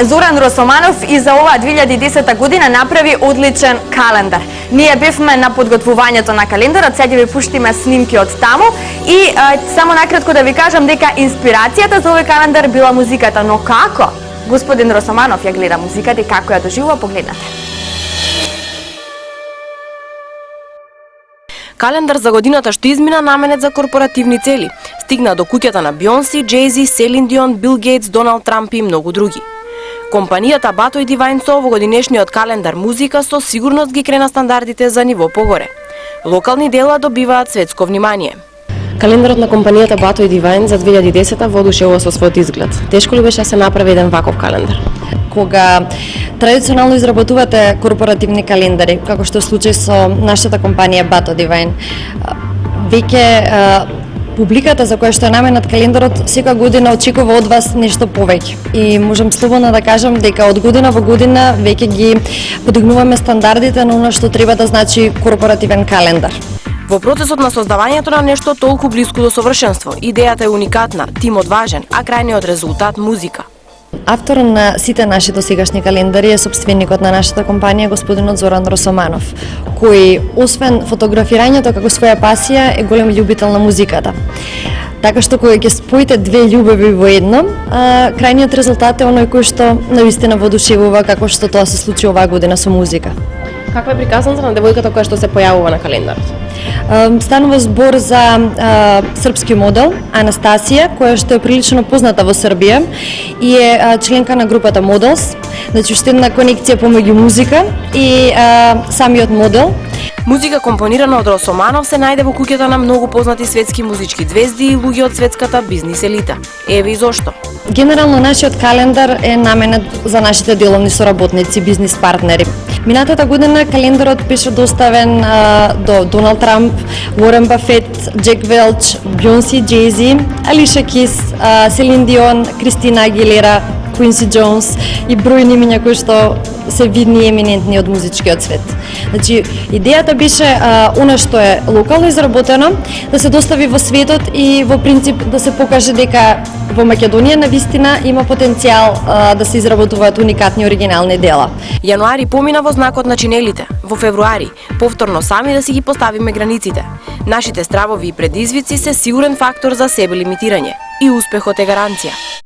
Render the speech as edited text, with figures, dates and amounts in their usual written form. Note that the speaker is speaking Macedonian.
Зоран Росоманов и за оваа 2010 година направи одличен календар. Ние бевме на подготвувањето на календарот, сега ви пуштиме снимки од таму и само накратко да ви кажам дека инспирацијата за овој календар била музиката, но како? Господин Росоманов ја гледа музиката и како ја доживува, погледнете. Календар за годината што измина наменет за корпоративни цели. Стигна до куќата на Бионси, Джейзи, Селин Дион, Бил Гейтс, Доналд Трамп и многу други. Компанијата Bato & Divine со овогодинешниот календар музика со сигурност ги крена стандардите за ниво погоре. Локални дела добиваат светско внимание. Календарот на компанијата Bato & Divine за 2010 воодушевува со својот изглед. Тешко ли беше да се направи еден ваков календар? Кога традиционално изработувате корпоративни календари, како што е случај со нашата компанија Bato & Divine, веќе публиката за која што е наменет календарот секоја година очекува од вас нешто повеќе. И можам слободно да кажам дека од година во година веќе ги подигнуваме стандардите на она што треба да значи корпоративен календар. Во процесот на создавањето на нешто толку блиску до совршенство, идејата е уникатна, тимот важен, а крајниот резултат музика. Автор на сите наши досегашни календари е собственикот на нашата компанија, господинот Зоран Росоманов, кој освен фотографирањето како своја пасија е голем љубител на музиката. Така што кога ќе споите две љубови во едно, крајниот резултат е оној кој што навистина воодушевува како што тоа се случи оваа година со музика. Каква е приказната на девојката која што се појавува на календарот? Станува збор за српски модел Анастасија, која што е прилично позната во Србија и е членка на групата Models. Значи уште една конекција помеѓу музика и самиот модел. Музика компонирана од Росоманов се најде во куќата на многу познати светски музички звезди и луѓе од светската бизнис елита. Еве и зошто. Генерално нашиот календар е наменет за нашите деловни соработници, бизнис партнери. Минатата година календарот беше доставен до Доналд Трамп, Уорен Бафет, Джек Велч, Бионси, Джейзи, Алиша Кис, Селин Дион, Кристина Агилера, Квинси Джонс и бројни имиња кои што се видни и еминентни од музичкиот свет. Значи, идејата беше она што е локално изработено да се достави во светот и во принцип да се покаже дека во Македонија навистина има потенцијал да се изработуваат уникатни оригинални дела. Јануари помина во знакот на чинелите. Во февруари повторно сами да си ги поставиме границите. Нашите стравови и предизвици се сигурен фактор за себе лимитирање и успехот е гаранција.